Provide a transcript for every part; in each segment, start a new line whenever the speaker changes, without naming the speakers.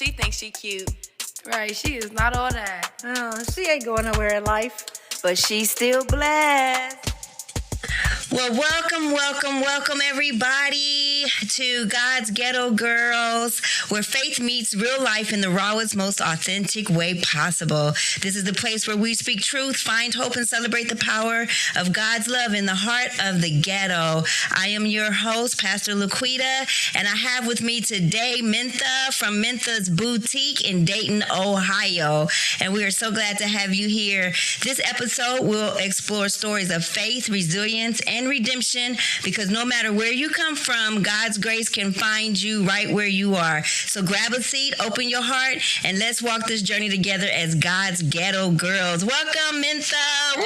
she thinks she cute.
Right, she is not all that. She ain't going nowhere in life.
But she's still blessed.
Well, welcome, everybody, to God's Ghetto Girls, where faith meets real life in the rawest, most authentic way possible. This is the place where we speak truth, find hope, and celebrate the power of God's love in the heart of the ghetto. I am your host, Pastor Laquita, and I have with me today Mintha from Mintha's Boutique in Dayton, Ohio. And we are so glad to have you here. This episode will explore stories of faith, resilience, and redemption, because no matter where you come from, God's grace can find you right where you are. So grab a seat, open your heart, and let's walk this journey together as God's Ghetto Girls. Welcome, Mintha. Woo!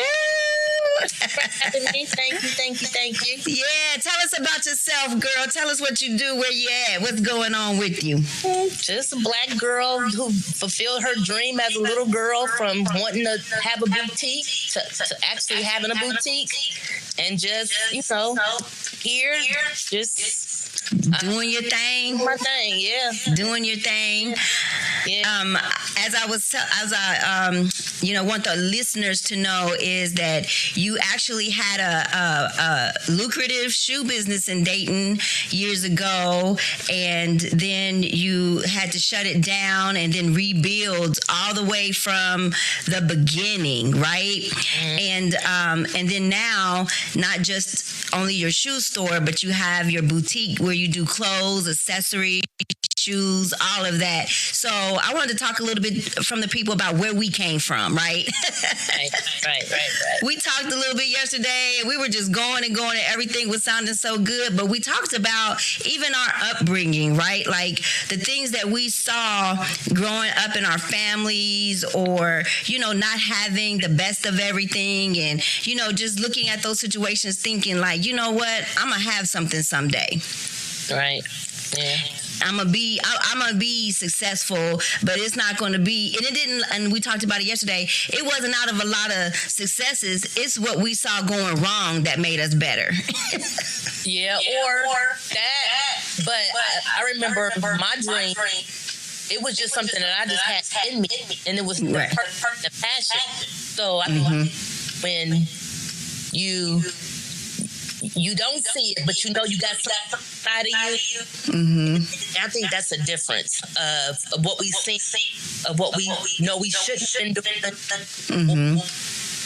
Thank you.
Yeah, tell us about yourself, girl. Tell us what you do, where you at, what's going on with you.
Just a black girl who fulfilled her dream as a little girl, from wanting to have a boutique to actually having a boutique, and just, here, just
doing your thing.
My thing, yeah.
Doing your thing.
Yeah.
As I want the listeners to know is that you actually had a lucrative shoe business in Dayton years ago, and then you had to shut it down and then rebuild all the way from the beginning, right? Mm-hmm. And then now, not just only your shoe store, but you have your boutique where you do clothes, accessories, shoes, all of that. So I wanted to talk a little bit from the people about where we came from, right?
Right.
We talked a little bit yesterday, and we were just going and everything was sounding so good, but we talked about even our upbringing, right? Like the things that we saw growing up in our families, or, not having the best of everything, and, just looking at those situations thinking like, you know what, I'm going to have something someday.
Right, yeah.
I'm gonna be successful, but it's not gonna be, and it didn't, and we talked about it yesterday, it wasn't out of a lot of successes, it's what we saw going wrong that made us better.
Yeah, or that, but I remember my dream, it was just something that I just had in me, and it was the passion. So I mean, when you don't see it, but you know you got something inside of you. Mm-hmm. I think that's a difference of what we see, of what we know we shouldn't been doing,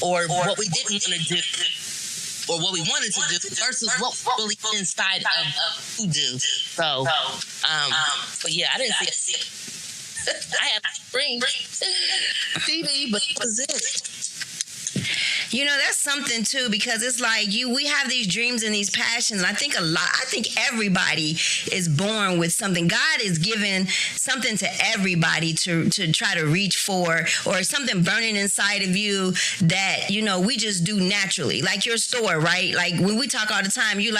or what we didn't want to do, or what we wanted to do, versus what really inside of who do. So, but yeah, I didn't see it. I had a screen TV, but it was it.
That's something too, because it's like we have these dreams and these passions, and I think everybody is born with something. God is giving something to everybody to try to reach for, or something burning inside of you that, we just do naturally. Like your store, right? Like when we talk all the time, you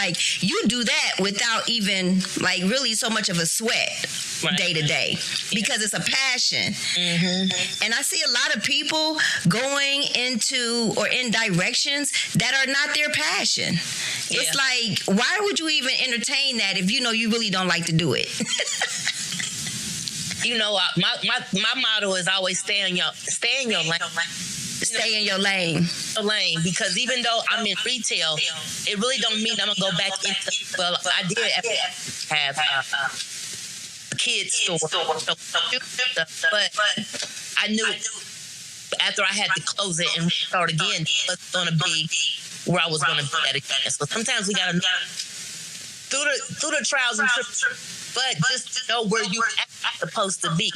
do that without even really so much of a sweat day to day, because it's a passion. Mm-hmm. And I see a lot of people going into or in directions that are not their passion. Yeah. It's like, why would you even entertain that if you really don't like to do it?
My motto is always stay in your lane.
Stay in your lane.
Because even though I'm in retail, it really don't mean I'm gonna go back into. Well, I did have a kids store, but I knew after I had to close it and start again, it was going to be where I was going to be at again. So sometimes we got to through the trials and tribulations, but just know where you're supposed to be,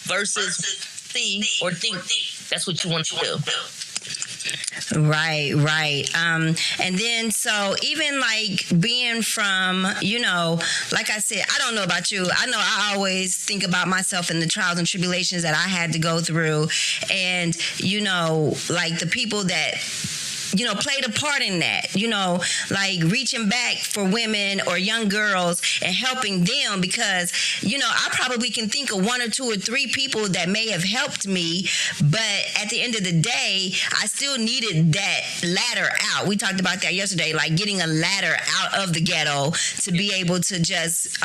versus see or think that's what you want to do.
Right. And then, so even being from, like I said, I don't know about you. I know I always think about myself and the trials and tribulations that I had to go through. And, the people that played a part in that, like reaching back for women or young girls and helping them, because, I probably can think of one or two or three people that may have helped me, but at the end of the day, I still needed that ladder out. We talked about that yesterday, like getting a ladder out of the ghetto to be able to just,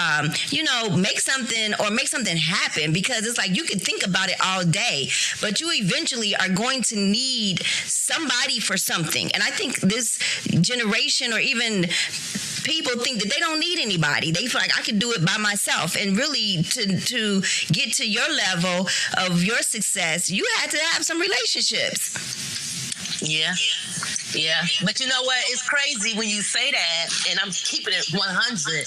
make something happen, because it's like you can think about it all day, but you eventually are going to need somebody for something. And I think this generation, or even people, think that they don't need anybody. They feel like I can do it by myself. And really, to get to your level of your success, you had to have some relationships.
Yeah. But you know what? It's crazy when you say that, and I'm keeping it 100.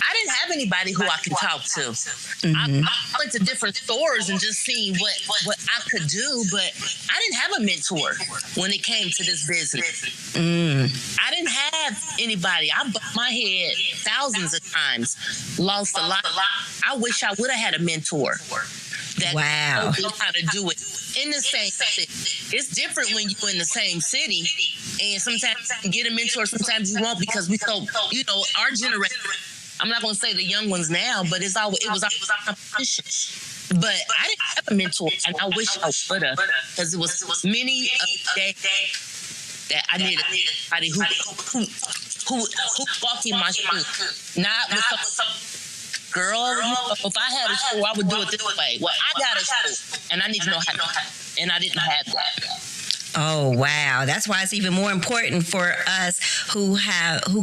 I didn't have anybody who I could talk to. I went to different stores and just seen what I could do, but I didn't have a mentor when it came to this business. I didn't have anybody. I bumped my head thousands of times, lost a lot. I wish I would have had a mentor that told me how to do it in the same city. It's different when you're in the same city, and sometimes you get a mentor, sometimes you won't, because our generation, I'm not going to say the young ones now, but it was always competition. But I didn't have a mentor, and I wish I would have, because it was many of the days that I needed somebody who walked in my shoes, not with some girl. If I had a school, I would do it this way. Well, I got a school, and I need to know how to, and I didn't have that.
Oh, wow. That's why it's even more important for us who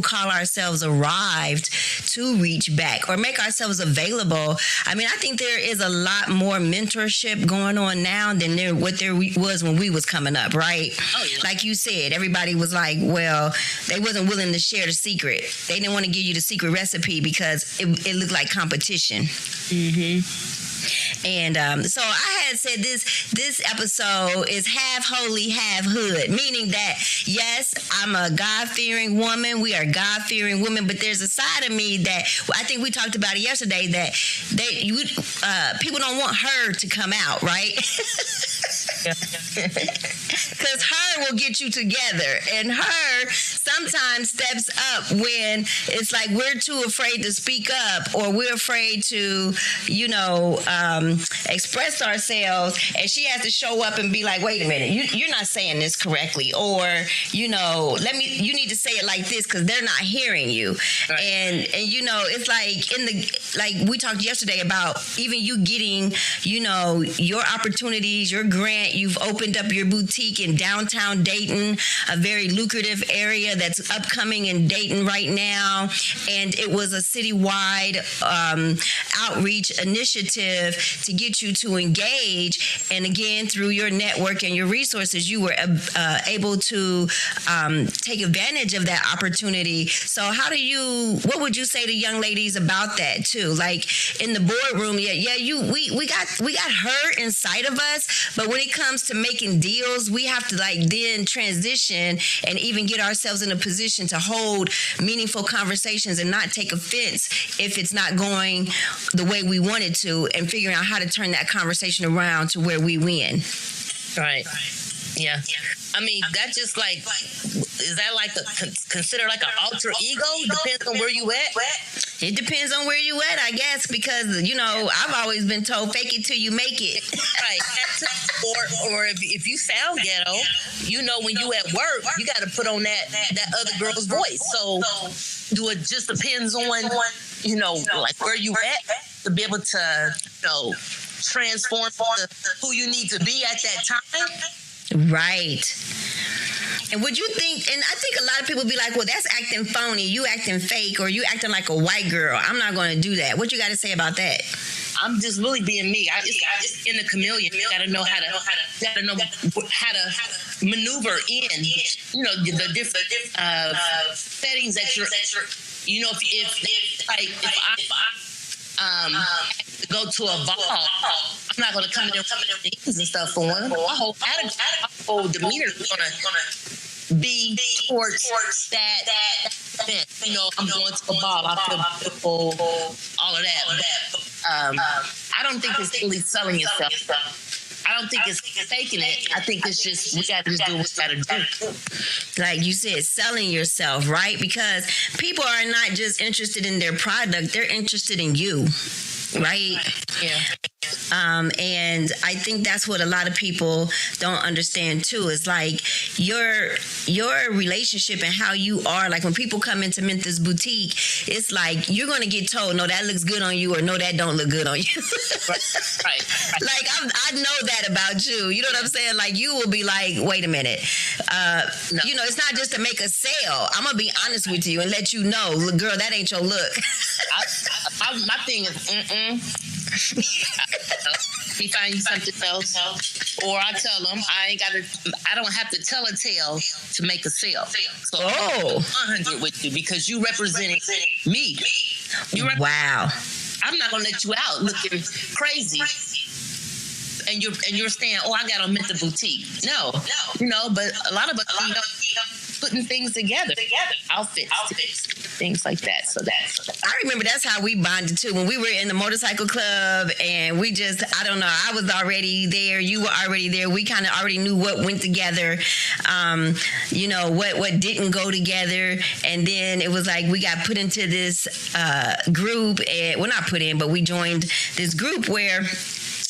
call ourselves arrived to reach back or make ourselves available. I mean, I think there is a lot more mentorship going on now than there was when we was coming up, right?
Oh, yeah.
Like you said, everybody was like, well, they wasn't willing to share the secret. They didn't want to give you the secret recipe because it looked like competition. Mm-hmm. And so I had said this episode is half holy, half hood, meaning that, yes, I'm a God-fearing woman. We are God-fearing women, but there's a side of me that I think we talked about it yesterday, that people don't want her to come out, right? Because her will get you together, and her sometimes steps up when it's like we're too afraid to speak up, or we're afraid to, express ourselves, and she has to show up and be like, wait a minute, you're not saying this correctly, or you need to say it like this because they're not hearing you. Right. And it's like we talked yesterday about even you getting your opportunities, your grant. You've opened up your boutique in downtown Dayton, a very lucrative area that's upcoming in Dayton right now, and it was a citywide outreach initiative to get you to engage. And again, through your network and your resources, you were able to take advantage of that opportunity. So what would you say to young ladies about that too? Like in the boardroom, we got her inside of us, but when it comes to making deals, we have to then transition and even get ourselves in a position to hold meaningful conversations and not take offense if it's not going the way we want it to, and figuring out how to turn that conversation around to where we win.
Right. Yeah. I mean, that just is that considered like an alter ego? Depends on where you at?
It depends on where you at, I guess, because, I've always been told, fake it till you make it.
Right. Or if you sound ghetto, when you at work, you got to put on that other girl's voice. So it just depends on, like where you at to be able to, transform who you need to be at that time.
Right. And would you think, and I think a lot of people be like, well, that's acting phony. You acting fake, or you acting like a white girl. I'm not going to do that. What you got to say about that?
I'm just really being me. I just in the chameleon. You got to know how to maneuver in, the different settings that you're, if I go to a ball, I'm not going to come in there and stuff for one. My whole attitude, my whole demeanor is going to be towards that event. I'm going to a ball. I feel beautiful, all of that. But, I don't think it's really selling yourself. I don't think it's faking it. I think it's just we got to just do what we got to do.
Like you said, selling yourself, right? Because people are not just interested in their product; they're interested in you, right?
Yeah.
And I think that's what a lot of people don't understand too. Is like your relationship and how you are. Like when people come into Mintha's boutique, it's like you're gonna get told, "No, that looks good on you," or "No, that don't look good on you."
Right.
Like I know that about you. You know what I'm saying? Like you will be like, "Wait a minute."
No.
You know, it's not just to make a sale. I'm gonna be honest with you and let you know, "Look, girl, that ain't your look."
My thing is, he find you something else, or I tell them I don't have to tell a tale to make a sale. So I'm 100 with you because you representing me.
Wow.
I'm not gonna let you out looking crazy. And you're saying, "Oh, I got a Mintha boutique." No, but a lot of us putting things together, outfits, things like that. So
I remember that's how we bonded too. When we were in the motorcycle club and we just, I don't know, I was already there, you were already there. We kind of already knew what went together, what didn't go together. And then it was like we got put into this group, and well, not put in, but we joined this group where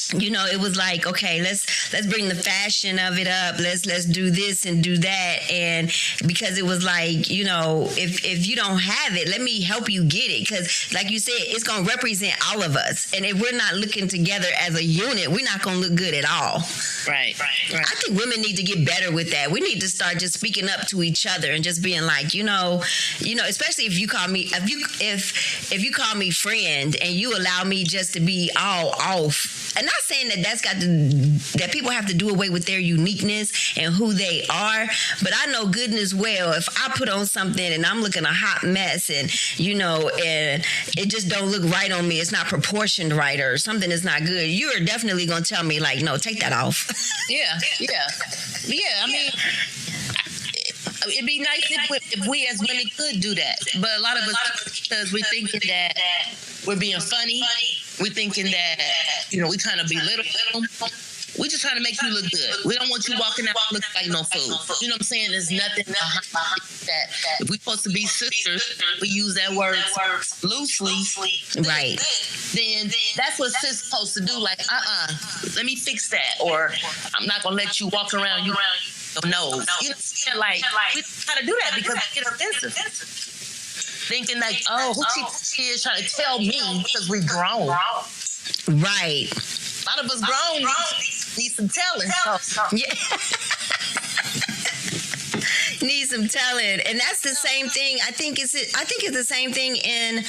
it was like, okay, let's bring the fashion of it up. Let's do this and do that. And because it was like, if you don't have it, let me help you get it. Because like you said, it's going to represent all of us. And if we're not looking together as a unit, we're not going to look good at all.
Right.
I think women need to get better with that. We need to start just speaking up to each other and just being like, especially if you call me, if you call me friend and you allow me just to be all off. And not saying that people have to do away with their uniqueness and who they are, but I know good and well if I put on something and I'm looking a hot mess and and it just don't look right on me, it's not proportioned right or something is not good, you are definitely gonna tell me like, no, take that off.
Yeah. I mean, it'd be nice if we as women could do that, but a lot of us, because we're thinking that we're being funny, we're thinking that we're trying to belittle them. We're just trying to make you look good. We don't want you walking out looking like no fool. You know what I'm saying? There's nothing behind that. If we're supposed to be sisters, we use that word loosely,
right?
Then that's what sis supposed to do. Like, let me fix that, or I'm not gonna let you walk around your nose. You know, like we try to do that because it gets offensive. Thinking like, oh, who she is trying to tell me because we grown.
Right.
A lot of us grown need some telling.
Yeah. Need some telling. And that's the same thing. I think it's the same thing in,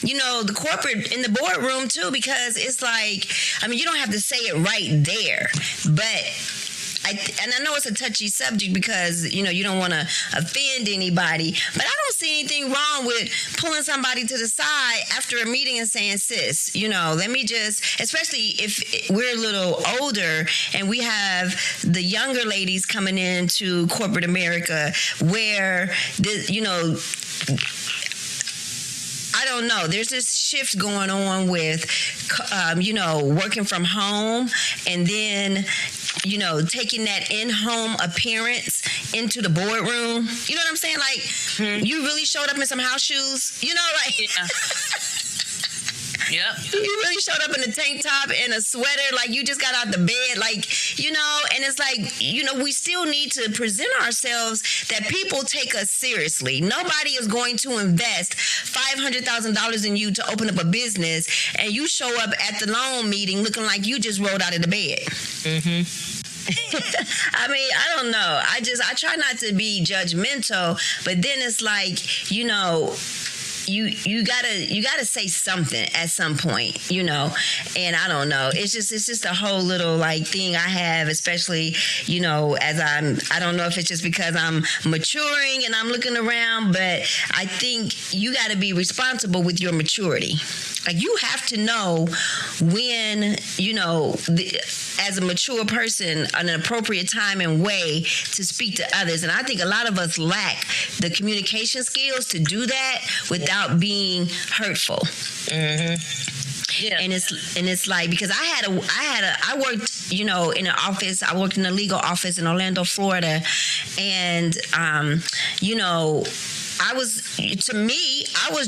the corporate, in the boardroom too, because it's like, you don't have to say it right there, but I know it's a touchy subject because, you don't want to offend anybody, but I don't see anything wrong with pulling somebody to the side after a meeting and saying, sis, let me just, especially if we're a little older and we have the younger ladies coming into corporate America where, I don't know. There's this shift going on with, working from home and then, taking that in-home appearance into the boardroom. You know what I'm saying? Like, you really showed up in some house shoes, like...
Yeah. Yep.
You really showed up in a tank top and a sweater, like you just got out the bed, like, and it's like, we still need to present ourselves that people take us seriously. Nobody is going to invest $500,000 in you to open up a business and you show up at the loan meeting looking like you just rolled out of the bed. Mm-hmm. I don't know. I try not to be judgmental, but then it's like, you gotta say something at some point, and I don't know. It's just a whole little like thing I have, especially, as I don't know if it's just because I'm maturing and I'm looking around, but I think you gotta be responsible with your maturity. Like you have to know when, as a mature person, an appropriate time and way to speak to others. And I think a lot of us lack the communication skills to do that without being hurtful. Mm-hmm. Yeah. And it's like, because I worked in an office. I worked in a legal office in Orlando, Florida, and I was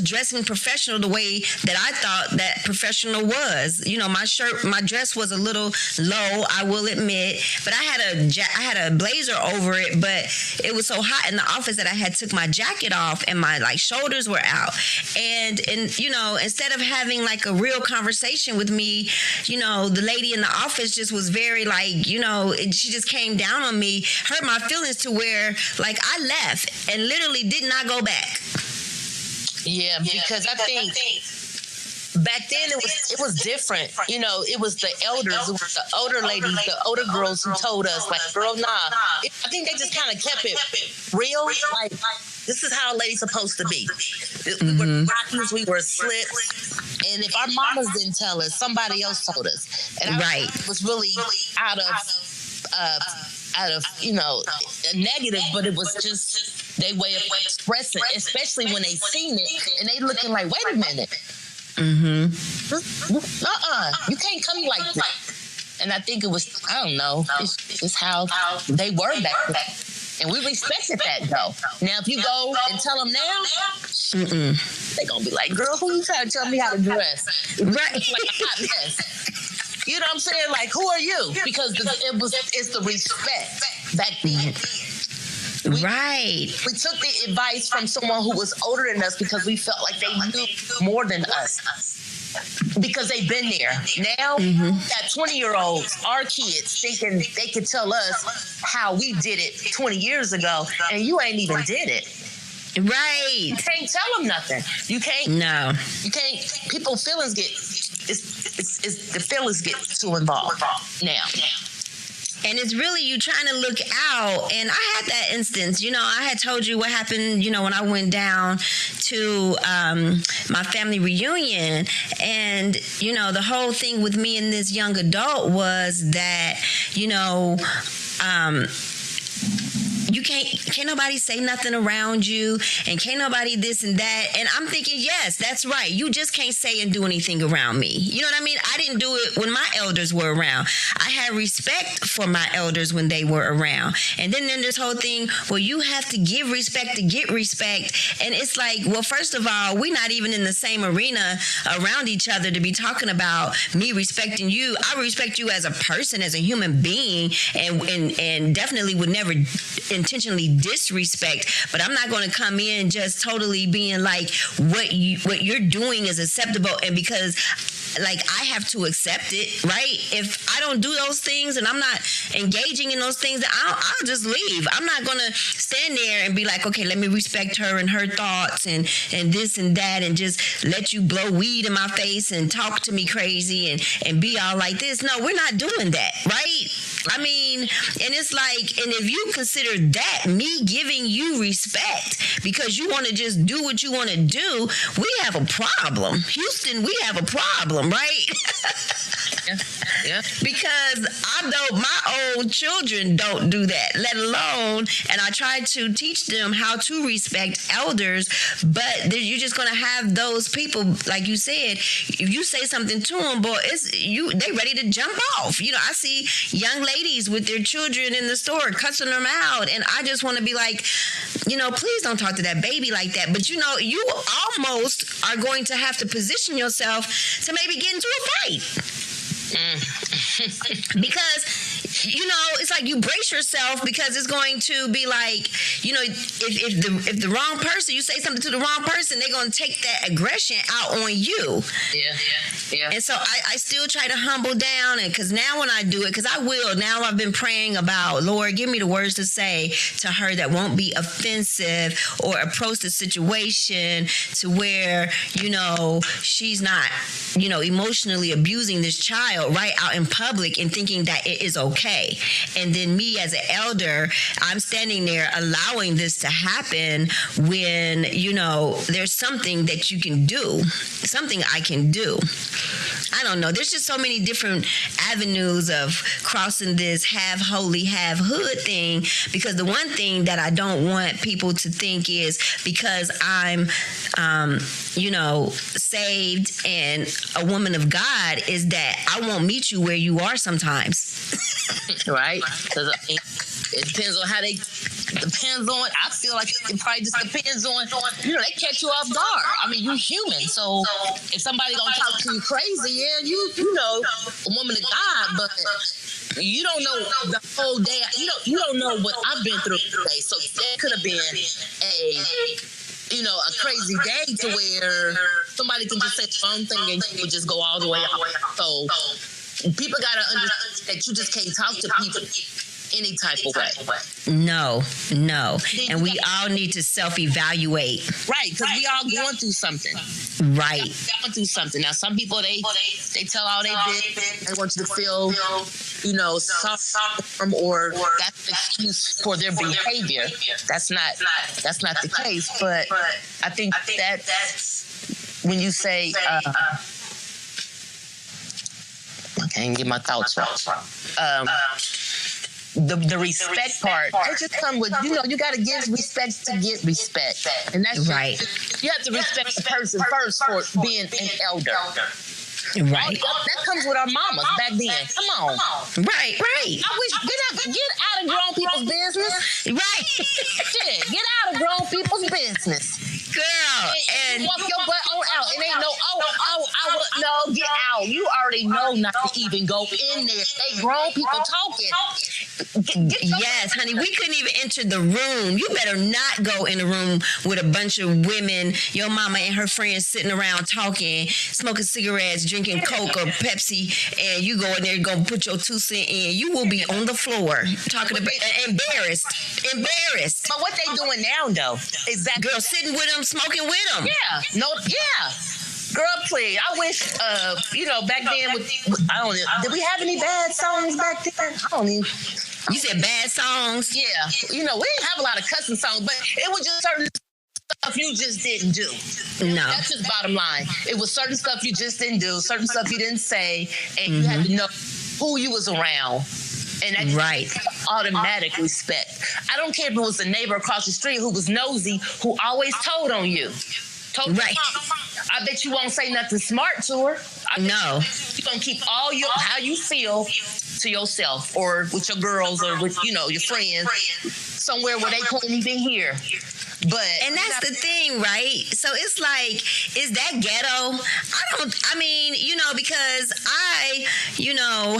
dressing professional the way that I thought that professional was. My dress was a little low, I will admit, but I had a blazer over it, but it was so hot in the office that I had took my jacket off and my shoulders were out. And instead of having a real conversation with me, the lady in the office just was very she just came down on me, hurt my feelings to where I left and literally did not go back.
Yeah, because I think back then it was different. It was the elders, it was the older ladies, the older girls who told us, girl, nah. I think they just kind of kept it real. This is how a lady's supposed to be. We were rockers, we were slips. And if our mamas didn't tell us, somebody else told us. And it was really out of negative, but it was just their way of expressing, especially when they seen it and they looking like, wait a minute. You can't come like this. And I think it was, I don't know, it's how they were back then. And we respected that, though. Now, if you go and tell them now, they're going to be like, girl, who you trying to tell me how to dress? Right. It's like a hot mess. You know what I'm saying? Who are you? Because it's the respect back then. We took the advice from someone who was older than us because we felt like they knew more than us. Because they've been there. Now, that 20-year-olds, our kids, thinking they could tell us how we did it 20 years ago, and you ain't even did it.
Right.
You can't tell them nothing. You can't. No. You can't. People's feelings the feelings get too involved now.
And it's really you trying to look out. And I had that instance, I had told you what happened, when I went down to my family reunion. And, the whole thing with me and this young adult was that, you can't nobody say nothing around you, and can't nobody this and that. And I'm thinking, yes, that's right. You just can't say and do anything around me. You know what I mean? I didn't do it when my elders were around. I had respect for my elders when they were around. And then this whole thing, well, you have to give respect to get respect. And it's well, first of all, we're not even in the same arena around each other to be talking about me respecting you. I respect you as a person, as a human being, and definitely would never intentionally disrespect, but I'm not going to come in just totally being what you're doing is acceptable, and because I have to accept it, right? If I don't do those things and I'm not engaging in those things, I'll just leave. I'm not going to stand there and be okay, let me respect her and her thoughts and this and that, and just let you blow weed in my face and talk to me crazy and be all like this. No, we're not doing that, right? I mean, and it's and if you consider that me giving you respect because you want to just do what you want to do, we have a problem. Houston, we have a problem, right? Yeah. Because I know my own children don't do that, let alone, and I try to teach them how to respect elders, but you're just going to have those people, like you said, if you say something to them, boy, they ready to jump off. I see young ladies with their children in the store cussing them out, and I just want to be please don't talk to that baby like that. But you almost are going to have to position yourself to maybe get into a fight. Because it's you brace yourself, because it's going to be if the wrong person, you say something to the wrong person, they're going to take that aggression out on you. Yeah. And so I still try to humble down, and because now when I do it, because I will, now I've been praying about, Lord, give me the words to say to her that won't be offensive or approach the situation to where, she's not, emotionally abusing this child right out in public and thinking that it is okay. And then me as an elder, I'm standing there allowing this to happen when, there's something that you can do, something I can do. I don't know. There's just so many different avenues of crossing this half holy, half hood thing, because the one thing that I don't want people to think is because I'm, saved and a woman of God is that I won't meet you where you are sometimes.
Right? Because it depends on how they. Depends on. I feel like it probably just depends on. They catch you off guard. I mean, you're human, so if somebody gonna talk to you crazy, yeah, you know, a woman of God, but you don't know the whole day. You don't know what I've been through today. So that could have been a crazy day to where somebody can just say one thing and you will just go all the way off. So people gotta understand that you just can't talk to people any type of way.
No. And we all need to self-evaluate.
Right, because we all going through something.
Right.
Going through something. Now, some people, they tell all they did. They want you to feel, sorry, or that's an excuse for their behavior. That's not the case. But I think that's when you say, I can't get my thoughts right. The respect part, it just come with, you got to give respect to get respect. And that's
right.
You have to respect the person first for being an elder.
Right.
That comes with our mamas back then. Come on.
Right.
I wish, get out of grown people's business.
Right.
Shit, get out of grown people's business.
Girl, and
walk your butt on out. It ain't no, get out. You already know not to even go in there. They grown people talking.
Yes, honey, we couldn't even enter the room. You better not go in the room with a bunch of women, your mama and her friends sitting around talking, smoking cigarettes, drinking Coke or Pepsi, and you go in there and go put your 2 cents in. You will be on the floor talking about embarrassed.
But what they doing now, though, is that
girl sitting with them, smoking with them.
Yeah. Girl, please. I wish, back then, I don't know. Did we have any bad songs back then? I don't even.
You said bad songs?
Yeah. We didn't have a lot of cussing songs, but it was just certain stuff you just didn't do.
No.
That's just bottom line. It was certain stuff you just didn't do, certain stuff you didn't say, and you had to know who you was around. And that's
right.
Automatic respect. I don't care if it was the neighbor across the street who was nosy, who always told on you.
Right.
I bet you won't say nothing smart to her.
No.
You're going to keep all how you feel to yourself or with your girls or with, your friends somewhere where they can't even hear.
And that's the thing, right? So it's like, is that ghetto? Because I,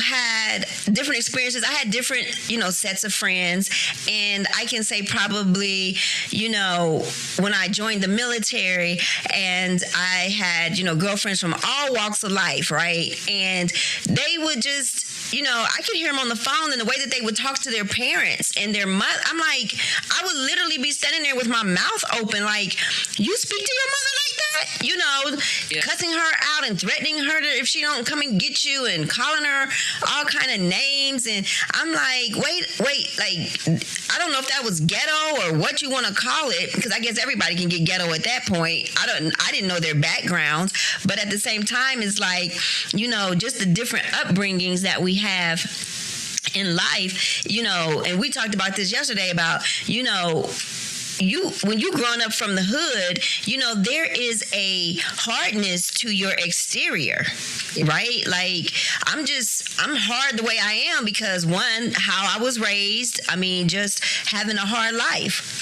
had different experiences. I had different, sets of friends. And I can say probably, when I joined the military and I had, girlfriends from all walks of life, right? And they would just, I could hear them on the phone and the way that they would talk to their parents and their mother. I'm like, I would literally be standing there with my mouth open, like, you speak to your mother like that? Cussing her out and threatening her if she don't come and get you and calling her all kind of names. And I'm like, wait, like, I don't know if that was ghetto or what you want to call it, because I guess everybody can get ghetto at that point. I didn't know their backgrounds, but at the same time, it's like, just the different upbringings that we have in life, and we talked about this yesterday about, when you growing up from the hood, there is a hardness to your exterior, right? Like, I'm hard the way I am because, one, how I was raised, just having a hard life.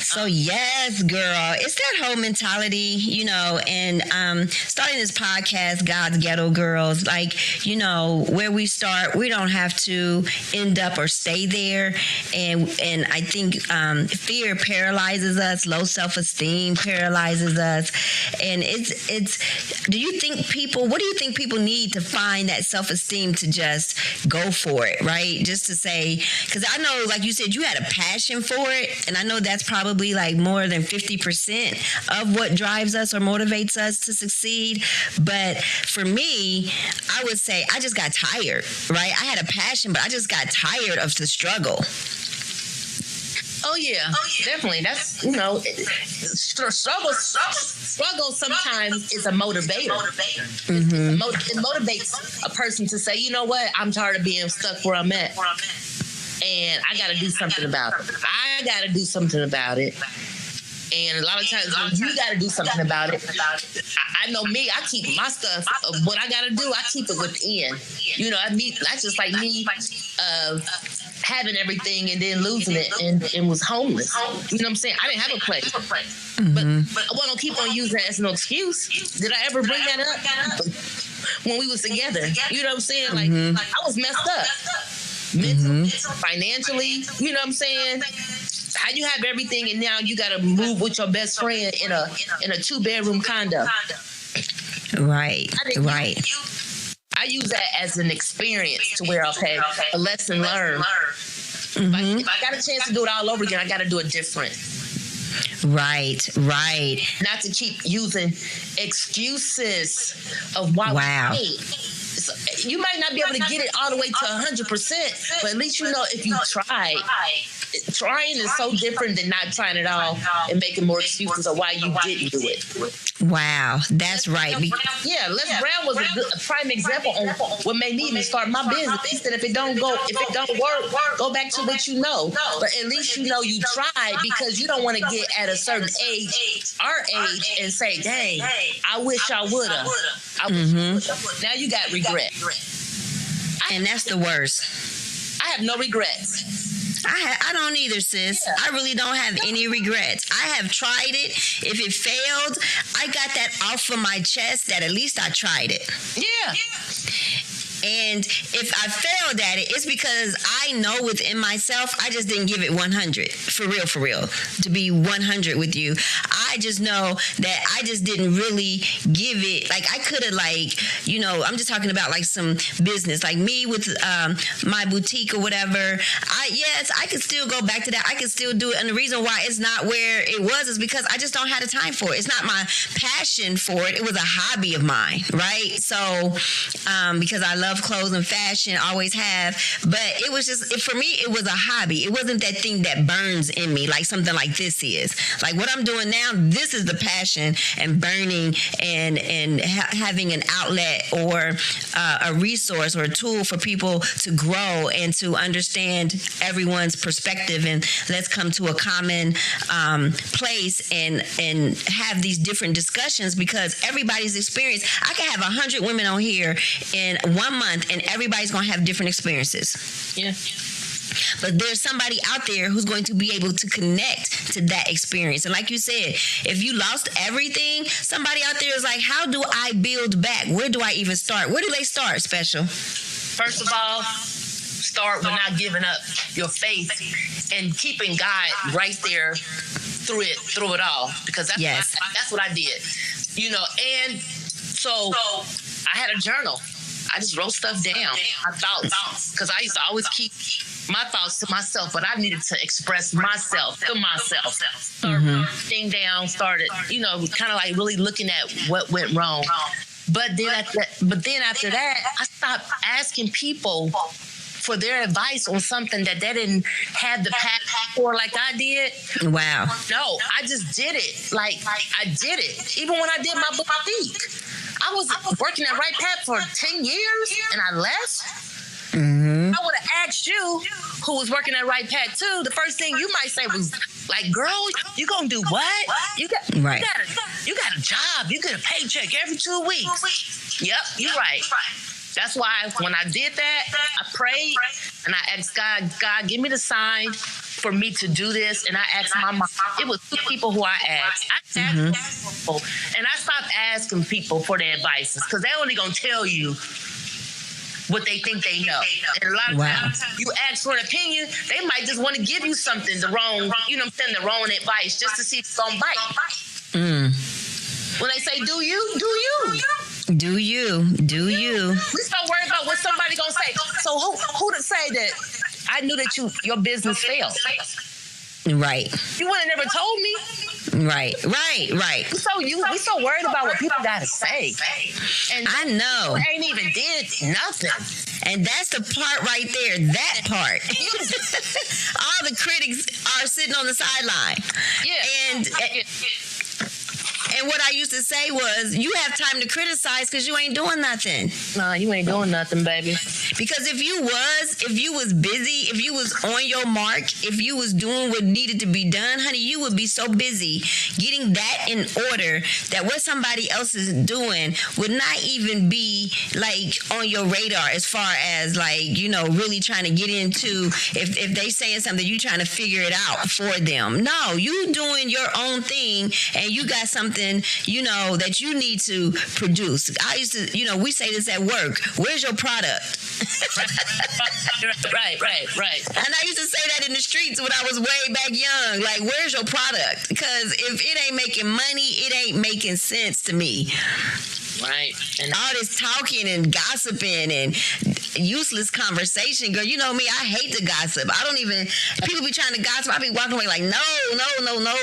So yes, girl, it's that whole mentality, and starting this podcast, God's Ghetto Girls, like, where we start, we don't have to end up or stay there. And I think fear paralyzes us, low self-esteem paralyzes us. And what do you think people need to find that self-esteem to just go for it, right? Just to say, because I know, like you said, you had a passion for it, and I know that's probably like more than 50% of what drives us or motivates us to succeed. But for me, I would say I just got tired, right? I had a passion, but I just got tired of the struggle.
Oh yeah, definitely. That's struggle sometimes is a motivator. It motivates a person to say, you know what, I'm tired of being stuck where I'm at, and I got to do something about it. And a lot of times when you got to do something about it, I know me, I keep my stuff, what I got to do, I keep it within. That's just like me having everything and then losing it and was homeless. You know what I'm saying? I didn't have a place. But I want to keep on using that as no excuse. Did I ever bring that up? When we was together. You know what I'm saying? Like, I was messed up. Mentally, financially, you know what I'm saying? How you have everything and now you gotta move with your best friend in a 2-bedroom condo.
Right.
I use that as an experience to where, okay, a lesson learned. If I got a chance to do it all over again, I gotta do it different.
Right.
Not to keep using excuses of why we hate. You might not be able to get it all the way to 100%, but at least you know if you try. Trying is so different than not trying at all and making more excuses of why you didn't do it.
Wow, that's right.
Yeah, Les Brown was a prime example on what made me even start my business. He said if it don't work, go back to what you know. But at least you know you tried, because you don't want to get at a certain age, our age, and say, dang, I wish I woulda. Now you got regret.
And that's the worst.
I have no regrets.
I don't either, sis. I really don't have any regrets. I have tried it. If it failed, I got that off of my chest that at least I tried it.
Yeah.
And if I failed at it, it's because I know within myself, I just didn't give it 100. For real. To be 100 with you. I just know that I just didn't really give it. Like, I could have, I'm just talking about like some business. Like me with my boutique or whatever. I could still go back to that. I could still do it. And the reason why it's not where it was is because I just don't have the time for it. It's not my passion for it. It was a hobby of mine, right? So, because I love clothes and fashion, always have, but it was just, for me, it was a hobby. It wasn't that thing that burns in me like something like this is. Like what I'm doing now, this is the passion and burning and having an outlet or a resource or a tool for people to grow and to understand everyone's perspective, and let's come to a common place and have these different discussions, because everybody's experience, I can have 100 women on here in 1 month and everybody's going to have different experiences.
Yeah.
But there's somebody out there who's going to be able to connect to that experience. And like you said, if you lost everything, somebody out there is like, how do I build back? Where do I even start? Where do they start, Special?
First of all, start with not giving up your faith and keeping God right there through it all. Because that's what I did. And so I had a journal. I just wrote stuff down, my thoughts, because I used to always keep my thoughts to myself, but I needed to express myself to myself. Started thing down, started, kind of like really looking at what went wrong. But then after that, I stopped asking people for their advice on something that they didn't have the passion for like I did.
Wow.
No, I just did it. Like, I did it. Even when I did my boutique. I was working at Right Path for 10 years and I left. I would have asked you, who was working at Right Path too, the first thing you might say was like, girl, you gonna do what? You got a job. You get a paycheck every 2 weeks. Yep, you're right. That's why when I did that, I prayed and I asked God, give me the sign for me to do this. And I asked my mom. It was 2 people who I asked. I asked people, and I stopped asking people for their advices, because they're only going to tell you what they think they know. And a lot of times you ask for an opinion, they might just want to give you something, the wrong advice, just to see if it's going to bite. When they say, do you?
Do you?
We start worrying about what somebody gonna say. So who to say that I knew that your business failed?
Right.
You would have never told me.
Right.
We so worried about what people gotta say, and
I know.
you ain't even did nothing.
And that's the part right there. That part. All the critics are sitting on the sideline.
Yeah.
And what I used to say was, you have time to criticize because you ain't doing nothing.
Nah, you ain't doing nothing, baby.
Because if you was busy, if you was on your mark, if you was doing what needed to be done, honey, you would be so busy getting that in order that what somebody else is doing would not even be like on your radar as far as like, you know, really trying to get into if they saying something, you trying to figure it out for them. No, you doing your own thing and you got something, you know, that you need to produce. I used to, you know, we say this at work. Where's your product?
Right.
And I used to say that in the streets when I was way back young. Like, where's your product? Because if it ain't making money, it ain't making sense to me.
Right.
And all this talking and gossiping and useless conversation, girl, you know me, I hate to gossip. I don't even, people be trying to gossip, I be walking away like, no,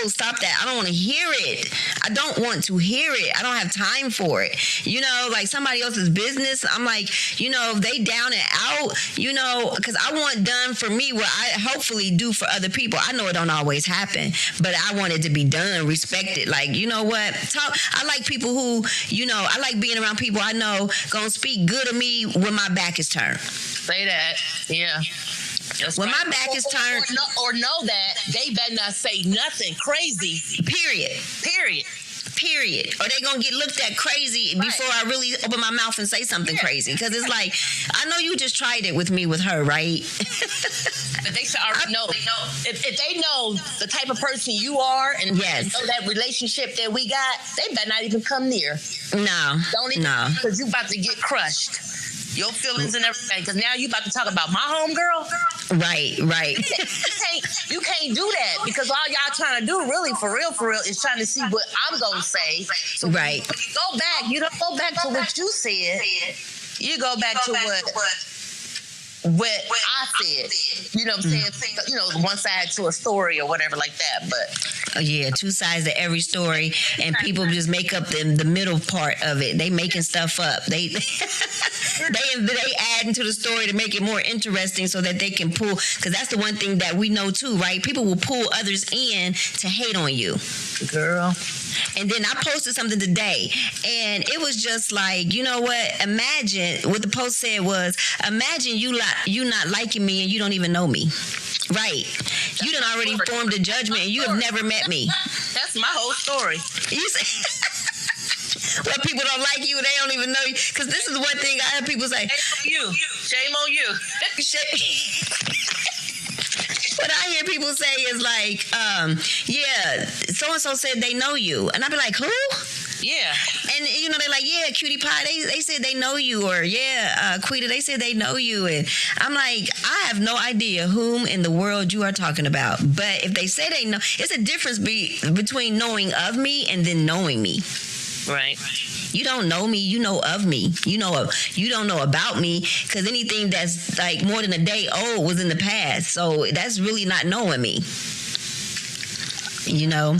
stop that. I don't want to hear it. I don't want to hear it. I don't have time for it. You know, like somebody else's business, I'm like, you know, if they down and out, you know, because I want done for me what I hopefully do for other people. I know it don't always happen, but I want it to be done, respected. Like, you know what? I like people who, you know, I like being around people I know gonna speak good of me when my back is turned.
Say that. Yeah. That's
when
right.
my back is turned.
Or know that they better not say nothing crazy. Period.
Or they gonna get looked at crazy before I really open my mouth and say something crazy. Because it's like, I know you just tried it with me with her, right?
But they should already know. If they know the type of person you are and know that relationship that we got, they better not even come near.
No.
Don't even, because you about to get crushed. Your feelings and everything, because now you about to talk about my homegirl.
Right.
You can't do that, because all y'all trying to do, really, for real, is trying to see what I'm gonna say. So
right.
When you go back, you don't go back to what you said. You go back to what I said. You know what I'm saying? You know, one side to a story or whatever like that. But
yeah, two sides to every story, and people just make up the middle part of it. They making stuff up. They add into the story to make it more interesting so that they can pull, because that's the one thing that we know too, right? People will pull others in to hate on you.
Girl.
And then I posted something today, and it was just like, you know what? Imagine what the post said was, imagine you not liking me and you don't even know me. Right. You done already formed a judgment and you have never met me.
That's my whole story.
You say, well, people don't like you, they don't even know you. Because this is one thing I have people say.
Shame on you.
What I hear people say is like, yeah, so-and-so said they know you. And I be like, who?
Yeah.
And, you know, they're like, yeah, Cutie Pie, they said they know you. Or, yeah, Quita, they said they know you. And I'm like, I have no idea whom in the world you are talking about. But if they say they know, it's a difference between knowing of me and then knowing me.
Right.
You don't know me, you know of me. You don't know about me, because anything that's like more than a day old was in the past. So that's really not knowing me. You know?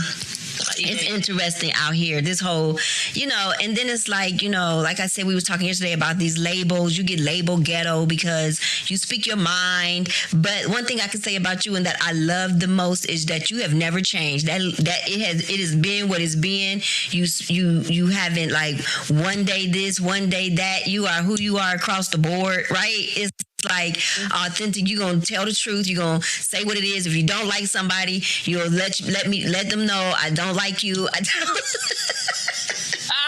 It's interesting out here, this whole, you know, and then it's like, you know, like I said, we was talking yesterday about these labels. You get labeled ghetto because you speak your mind. But one thing I can say about you and that I love the most is that you have never changed. That it has been what it's been. You haven't like one day this, one day that. You are who you are across the board, right? It's like authentic. You're gonna tell the truth. You're gonna say what it is. If you don't like somebody, you'll let them know I don't like you. I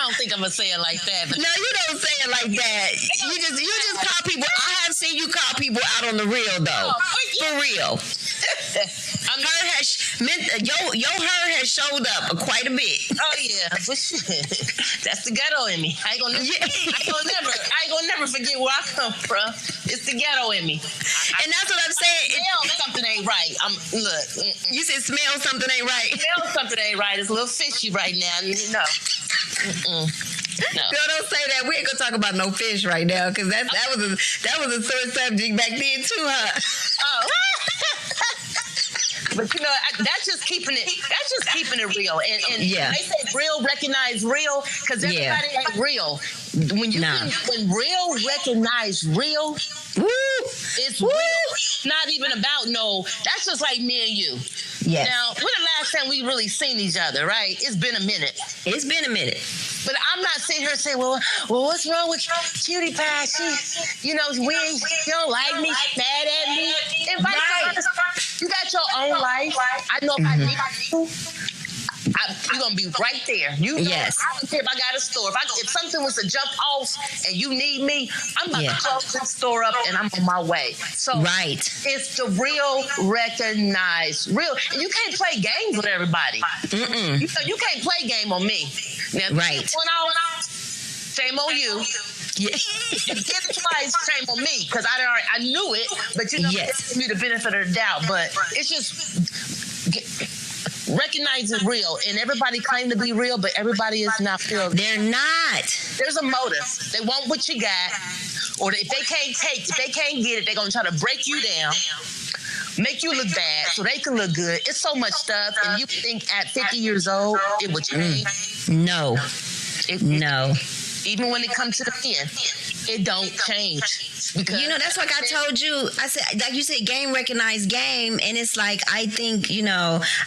don't think I'm gonna say it like that. But
no, you don't say it like that. You just call people. I have seen you call people out on the real though. For real. Her has showed up quite a bit.
Oh yeah, but shit, that's the ghetto in me. I ain't gonna never forget where I come from. It's the ghetto in me.
And that's what I'm saying.
Something ain't right. Look.
You said smell something ain't right.
Smell something ain't right. It's a little fishy right now. No. No.
Girl, don't say that. We ain't gonna talk about no fish right now, because that was a sore subject back then too, huh?
Oh. But that's just keeping it. That's just keeping it real. And
Yeah.
they say real, recognize real, because everybody ain't real. When real recognize real,
Woo!
it's real. It's not even about that's just like me and you.
Yes.
Now, when the last time we really seen each other, right? It's been a minute.
It's been a minute.
But I'm not sitting here saying, well, what's wrong with Cutie Pie? You don't like me, mad at me. And vice versa. You got your own life. I know if I need you, you're going to be right there.
Yes.
I don't care if I got a store. If something was to jump off and you need me, I'm about to close this store up and I'm on my way. So it's the real, recognize real. And you can't play games with everybody. You can't play game on me. Now, shame on you. Yeah. You get it twice, shame on me, because I knew it, but give me the benefit of the doubt. But it's just recognizing real, and everybody claim to be real, but everybody is not real.
They're not.
There's a motive. They want what you got, or if they can't get it, they're gonna try to break you down, make you look bad so they can look good. It's so much stuff, and you think at 50 years old it would change?
No. No.
Even when it comes to the end, it don't change. Because
that's like I told you. I said, like you said, game recognize game, and it's like I think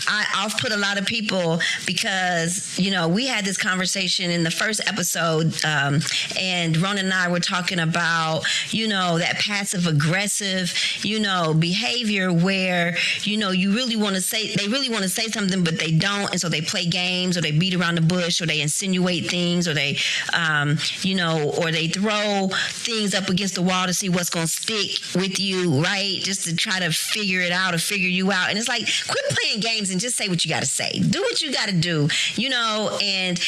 I've put a lot of people because we had this conversation in the first episode, and Ron and I were talking about that passive aggressive behavior where you really want to say something but they don't, and so they play games or they beat around the bush or they insinuate things or they or they throw things up against the wall to see what's going to stick with you, right? Just to try to figure it out or figure you out. And it's like, quit playing games and just say what you got to say. Do what you got to do, and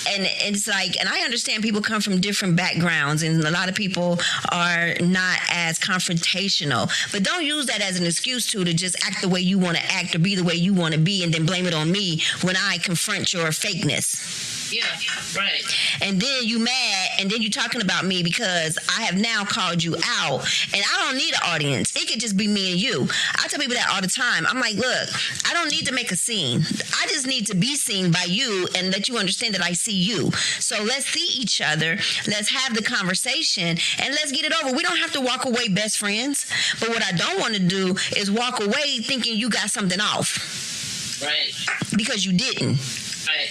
it's like, and I understand people come from different backgrounds and a lot of people are not as confrontational, but don't use that as an excuse to just act the way you want to act or be the way you want to be and then blame it on me when I confront your fakeness.
Yeah, right.
And then you mad, and then you talking about me because I have now called you out, and I don't need an audience. It could just be me and you. I tell people that all the time. I'm like, look, I don't need to make a scene. I just need to be seen by you and let you understand that I see you. So let's see each other. Let's have the conversation, and let's get it over. We don't have to walk away best friends. But what I don't want to do is walk away thinking you got something off.
Right.
Because you didn't.
Right.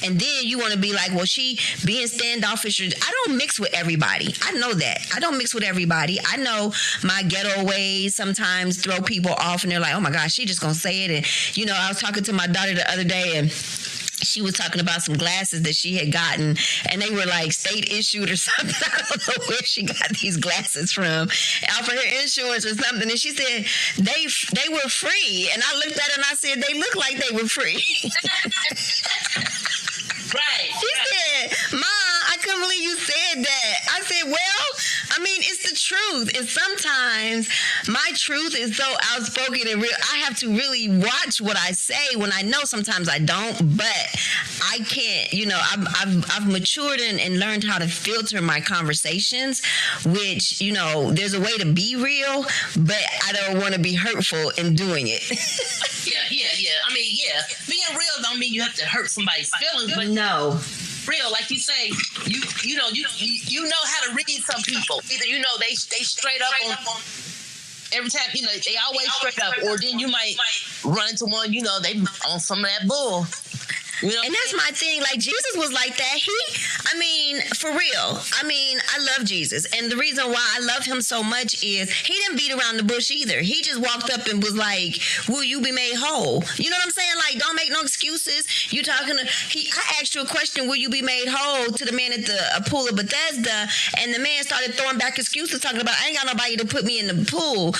And then you want to be like, well, she being standoffish. I don't mix with everybody. I know that. I don't mix with everybody. I know my ghetto ways sometimes throw people off and they're like, oh my gosh, she just going to say it. And, I was talking to my daughter the other day and she was talking about some glasses that she had gotten, and they were like state issued or something. I don't know where she got these glasses from, out for her insurance or something. And she said they were free, and I looked at her and I said they look like they were free.
Right.
She said, "Ma, I couldn't believe you said that." I said, "Well, I mean, it's the truth, and sometimes my truth is so outspoken and real. I have to really watch what I say when I know sometimes I don't, but I can't. I've matured and learned how to filter my conversations. Which there's a way to be real, but I don't want to be hurtful in doing it."
Yeah. I mean, being real don't mean you have to hurt somebody's feelings, but
no.
Real, like you say, you know how to read some people. Either they straight up on every time, they always straight up, or then you might run into one, they on some of that bull.
And that's my thing. Like, Jesus was like that. For real. I love Jesus. And the reason why I love him so much is he didn't beat around the bush either. He just walked up and was like, will you be made whole? You know what I'm saying? Like, don't make no excuses. I asked you a question, will you be made whole, to the man at the pool of Bethesda, and the man started throwing back excuses, talking about, I ain't got nobody to put me in the pool.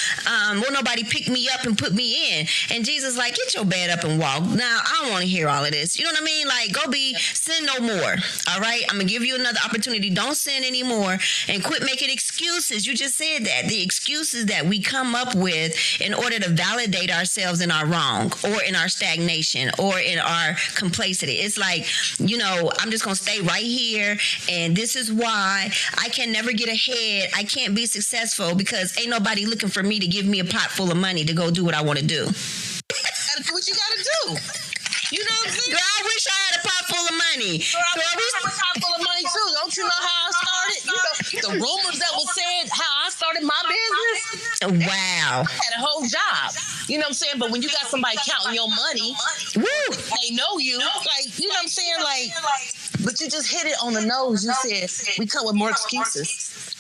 Will nobody pick me up and put me in? And Jesus like, get your bed up and walk. Now, I don't want to hear all of this. You know what I mean? Like, sin no more. All right? I'm going to give you another opportunity. Don't sin anymore and quit making excuses. You just said that. The excuses that we come up with in order to validate ourselves in our wrong or in our stagnation or in our complacity. It's like, I'm just going to stay right here, and this is why I can never get ahead. I can't be successful because ain't nobody looking for me to give me a pot full of money to go do what I want to do.
gotta do what you gotta do. You know what I'm saying?
Girl, I wish I had a pot full of money.
Girl, I wish I was top full of money too. Don't you know how I started? You know, the rumors that was said how I started my business.
Wow.
I had a whole job. You know what I'm saying? But when you got somebody counting your money,
Woo.
they know you. Like, you know what I'm saying? Like, but you just hit it on the nose. You said we come with more excuses.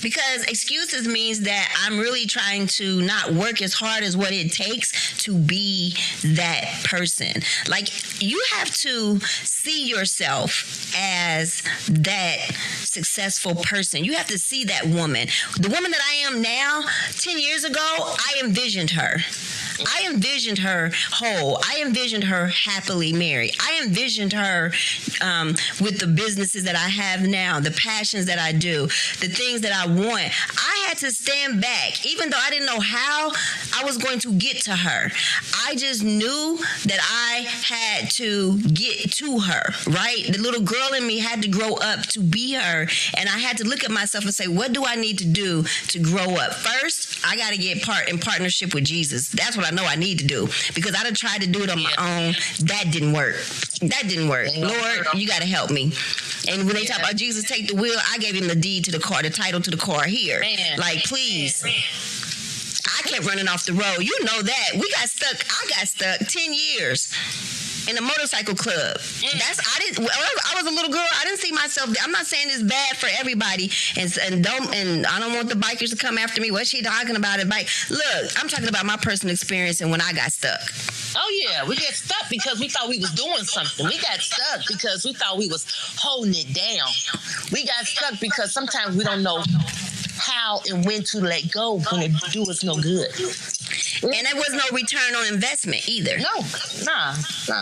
Because excuses means that I'm really trying to not work as hard as what it takes to be that person. Like, you have to see yourself as that successful person. You have to see that woman. The woman that I am now, 10 years ago, I envisioned her. I envisioned her whole. I envisioned her happily married. I envisioned her with the businesses that I have now, the passions that I do, the things that I want. I had to stand back, even though I didn't know how I was going to get to her. I just knew that I had to get to her, right? The little girl in me had to grow up to be her, and I had to look at myself and say, what do I need to do to grow up? First, I got to get in partnership with Jesus. That's what I know I need to do, because I done tried to do it on my own. That didn't work. Lord, you got to help me. And when they talk about Jesus take the wheel, I gave him the deed to the car, the title to the car here. Like, please. I kept running off the road. You know that. I got stuck 10 years in a motorcycle club. I was a little girl. I didn't see myself. I'm not saying it's bad for everybody, and I don't want the bikers to come after me. What's she talking about? Look, I'm talking about my personal experience and when I got stuck.
Oh yeah, we get stuck because we thought we was doing something. We got stuck because we thought we was holding it down. We got stuck because sometimes we don't know how and when to let go when it do us no good.
And there was no return on investment either.
No.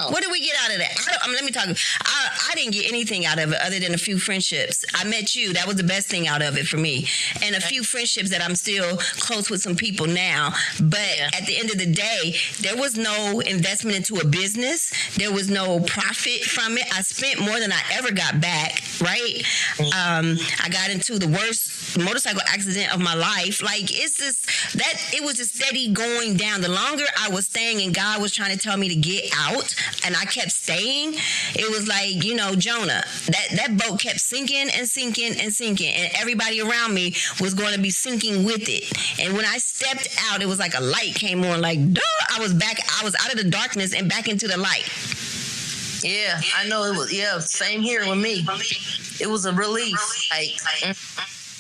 What did we get out of that? Let me talk. I didn't get anything out of it other than a few friendships. I met you. That was the best thing out of it for me. And a few friendships that I'm still close with some people now. But at the end of the day, there was no investment into a business. There was no profit from it. I spent more than I ever got back, right? I got into the worst motorcycle accident of my life. Like, it was just steady going down. The longer I was staying and God was trying to tell me to get out, and I kept staying, it was like, Jonah, that boat kept sinking and sinking and sinking, and everybody around me was going to be sinking with it. And when I stepped out, it was like a light came on, like, duh, I was out of the darkness and back into the light.
Yeah, I know it was, same here with me. It was a relief.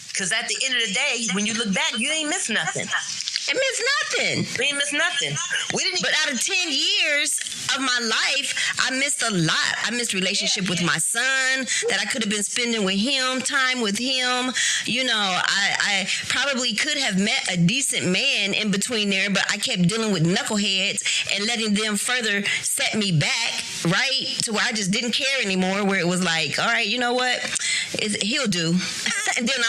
Because at the end of the day, when you look back, you ain't missed nothing.
It missed nothing.
We ain't missed nothing.
But out of 10 years of my life, I missed a lot. I missed relationship with my son that I could have been spending with him, time with him. I probably could have met a decent man in between there, but I kept dealing with knuckleheads and letting them further set me back, right? To where I just didn't care anymore, where it was like, all right, you know what? He'll do. And then,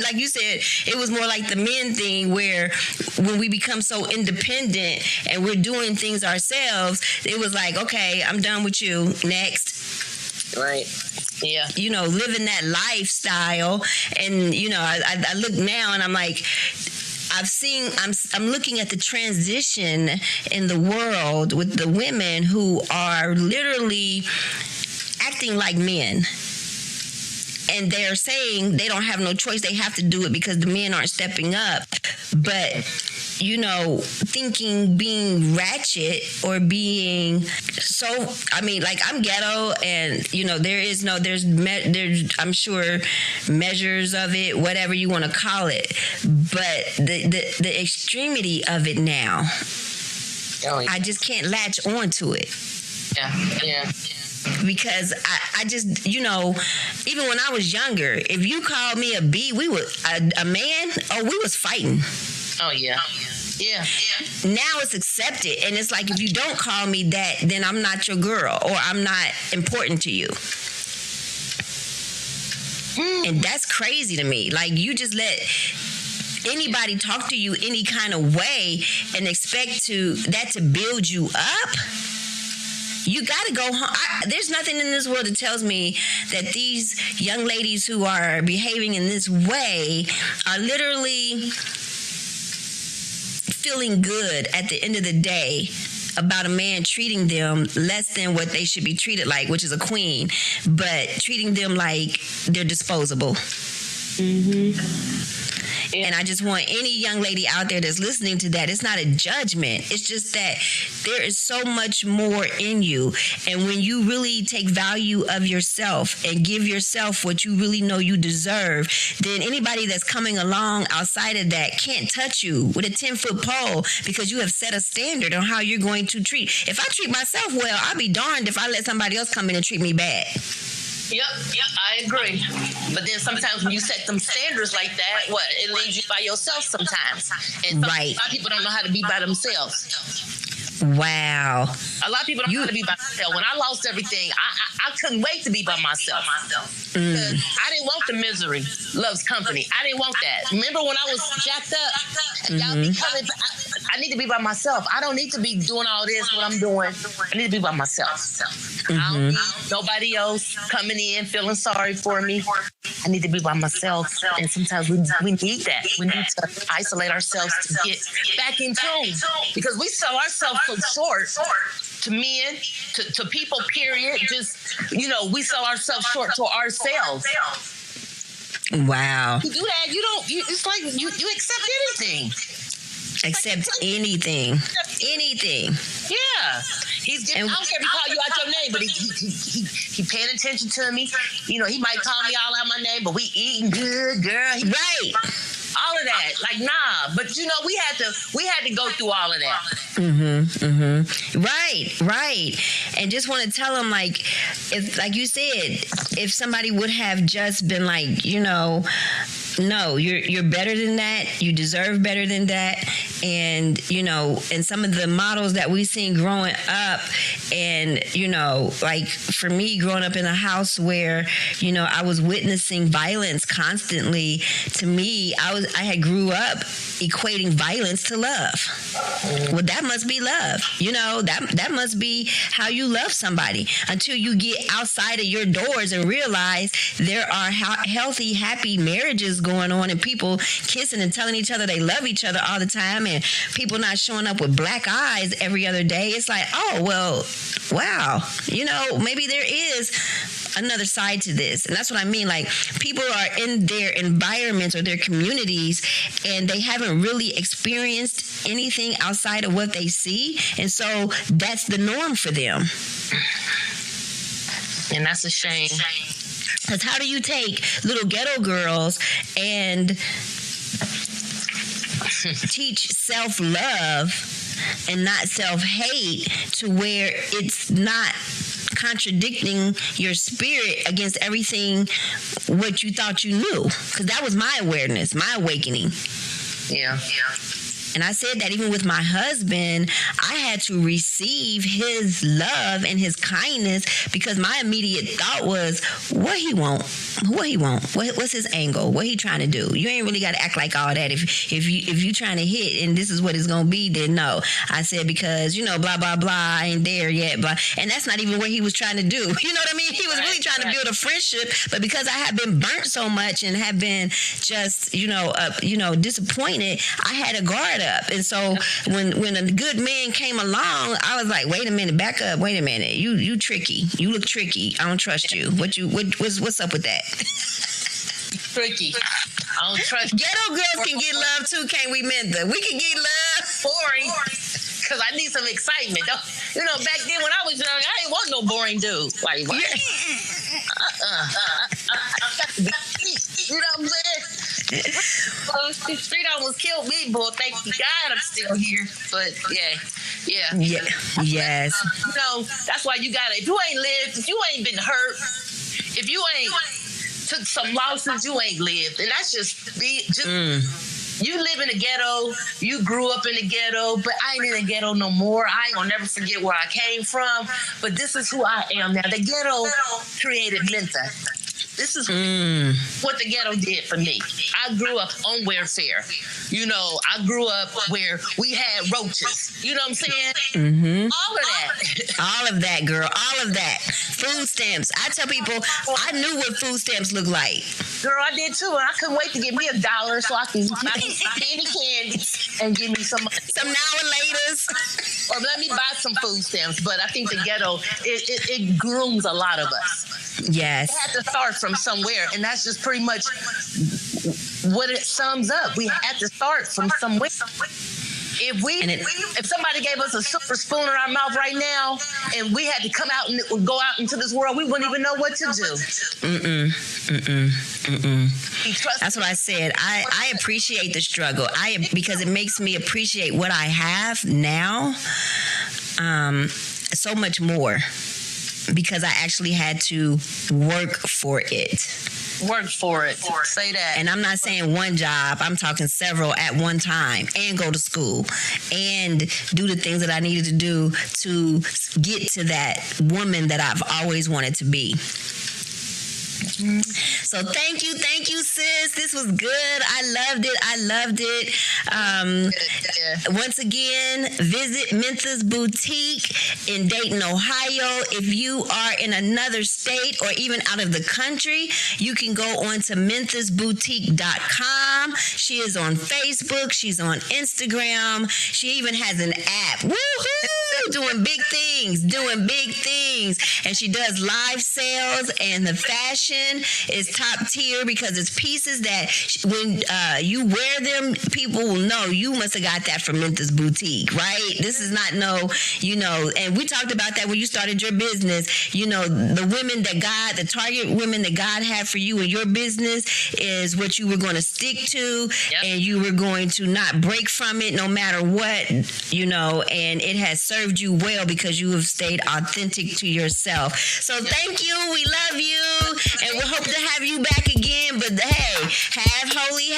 like you said, it was more like the men thing, where when we become so independent and we're doing things ourselves, it was like, okay, I'm done with you. Next.
Right. Yeah.
Living that lifestyle. And, I look now and I'm like, I'm looking at the transition in the world with the women who are literally acting like men. And they're saying they don't have no choice. They have to do it because the men aren't stepping up. But, thinking being ratchet or being I'm ghetto, and, there's I'm sure measures of it, whatever you want to call it. But the extremity of it now, I just can't latch on to it.
Yeah.
Because I just, even when I was younger, if you called me a B, we were a man, we was fighting.
Oh, yeah. Yeah.
Now it's accepted. And it's like, if you don't call me that, then I'm not your girl, or I'm not important to you. And that's crazy to me. Like, you just let anybody talk to you any kind of way and expect that to build you up. You got to go home. There's nothing in this world that tells me that these young ladies who are behaving in this way are literally feeling good at the end of the day about a man treating them less than what they should be treated like, which is a queen, but treating them like they're disposable. And I just want any young lady out there that's listening to that, it's not a judgment. It's just that there is so much more in you. And when you really take value of yourself and give yourself what you really know you deserve, then anybody that's coming along outside of that can't touch you with a 10-foot pole, because you have set a standard on how you're going to treat. If I treat myself well, I'll be darned if I let somebody else come in and treat me bad.
Yep, I agree. But then sometimes when you set them standards like that, it leaves you by yourself sometimes. And a lot of people don't know how to be by themselves.
Wow.
A lot of people don't know how to be by themselves. When I lost everything, I couldn't wait to be by myself. I didn't want the misery loves company. I didn't want that. Remember when I was jacked up? And y'all be coming, I need to be by myself. I don't need to be doing all this, what I'm doing. I need to be by myself. I don't need nobody else coming in feeling sorry for me. I need to be by myself. And sometimes we need that. We need to isolate ourselves to get back in tune. Because we sell ourselves so short to men, to people, period. Just, we sell ourselves short to ourselves.
Wow.
You do that, it's like you accept anything.
Accept anything. Anything.
Yeah. He's getting, I don't care if he call you out your name, but he paying attention to me. He might call me all out my name, but we eating good, girl.
Right.
All of that. Like, nah. But we had to go through all of that.
Right. And just want to tell them, like, if, like you said, if somebody would have just been like, no, you're better than that. You deserve better than that. And, and some of the models that we've seen growing up, and, like for me, growing up in a house where, I was witnessing violence constantly, to me, I had grew up equating violence to love. Well, that must be love. That must be how you love somebody, until you get outside of your doors and realize there are healthy, happy marriages going on, and people kissing and telling each other they love each other all the time, and people not showing up with black eyes every other day. It's like, oh, well, wow, maybe there is another side to this. And that's what I mean. Like, people are in their environments or their communities, and they haven't really experienced anything outside of what they see, and so that's the norm for them.
And that's a shame.
Because how do you take little ghetto girls and teach self-love and not self-hate to where it's not contradicting your spirit against everything what you thought you knew? Because that was my awareness, my awakening.
Yeah.
And I said that even with my husband, I had to receive his love and his kindness, because my immediate thought was, what he want? What's his angle? What he trying to do? You ain't really got to act like all that. If you trying to hit and this is what it's going to be, then no. I said, because, blah, blah, blah, I ain't there yet. Blah. And that's not even what he was trying to do. You know what I mean? He was really trying to build a friendship, but because I had been burnt so much and have been just, disappointed, I had a guard up. And so when a good man came along, I was like, wait a minute, back up, wait a minute. You tricky. You look tricky. I don't trust you. What's up with that?
Tricky. I don't trust.
Ghetto girls can get love too, can't we, Mintha? We can get love.
Boring. Because I need some excitement. Back then when I was young, I ain't want no boring dude. Like, what? You know what I'm saying? Street almost killed me, boy. Thank God I'm still here. But yeah.
Yes.
That's why you gotta. If you ain't lived, if you ain't been hurt, if you ain't took some losses, you ain't lived, and that's you live in the ghetto, you grew up in the ghetto, but I ain't in the ghetto no more. I ain't gonna never forget where I came from, but this is who I am now. The ghetto created Mintha. This is what the ghetto did for me. I grew up on welfare. You know, I grew up where we had roaches. You know what I'm saying? All of that.
All of that, girl. All of that. Food stamps. I tell people, I knew what food stamps look like.
Girl, I did too, and I couldn't wait to get me $1 so I can buy any candy and give me some money.
Some now and laters.
Or let me buy some food stamps. But I think the ghetto, it grooms a lot of us.
Yes.
We had to start from somewhere, and that's just pretty much what it sums up. We had to start from somewhere. If somebody gave us a silver spoon in our mouth right now, and we had to come out and go out into this world, we wouldn't even know what to do.
That's what I said. I appreciate the struggle. Because it makes me appreciate what I have now so much more, because I actually had to work for it.
Work for it. Say that.
And I'm not saying one job. I'm talking several at one time, and go to school and do the things that I needed to do to get to that woman that I've always wanted to be. So thank you, sis. This was good. I loved it. Once again, visit Mintha's Boutique in Dayton, Ohio. If you are in another state or even out of the country, you can go on to minthasboutique.com. She is on Facebook. She's on Instagram. She even has an app. Woohoo! Doing big things. And she does live sales, and the fashion is top tier because it's pieces that when you wear them, people will know you must have got that from Mintha's Boutique, right? This is not and we talked about that when you started your business. The women that the target women that God had for you in your business is what you were going to stick to, and you were going to not break from it no matter what, and it has served you well because you have stayed authentic to yourself. So thank you. We love you, and we hope to have you back again. But hey, have holy,